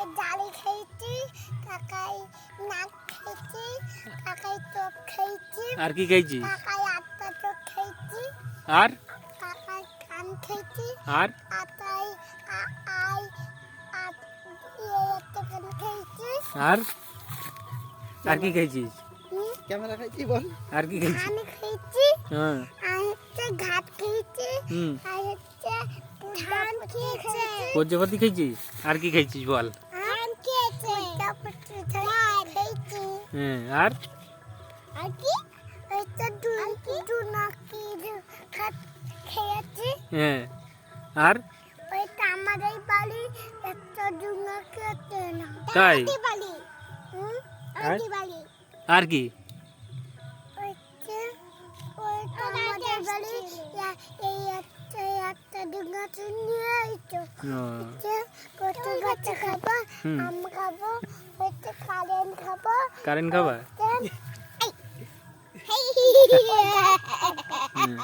জালি খেয়েছি, কাকাই নাক খেয়েছি, কাকাই চোখ খেয়েছি। আর কি খাইছিস? কাকাই আটটা চোখ খেয়েছি। আর কাকাই কান খেয়েছি। আর আতাই আই আট একটা কান খেয়েছি। আর আর কি খাইছিস? ক্যামেরা খাইছি বল। আর কি খাইছিস? আমি খেয়েছি। হ্যাঁ আর হচ্ছে ঘাট খেয়েছি। হুম আর হচ্ছে ধান খেয়েছে। প্রজাপতি খাইছিস? আর কি খাইছিস বল? ধান খেয়েছে। ধান খেয়েছি। হ্যাঁ আর আর কি? হচ্ছে দুনাকি খেয়েছি। হ্যাঁ আর ওইটা আমাদের বাড়ি একটা দুনাকি আছে না। তাই? আমাদের বাড়ি। আমাদের বাড়ি। আর কি? হচ্ছে ওইটা আমাদের বাড়ি। এই একটা দুনাকি নিয়ে আইতো। ও, কত গাছ খাবো, হুম। আম খাবো, হচ্ছে কারেন্ট খাবো। কারেন্ট খাবা? হচ্ছে- এই, হুম।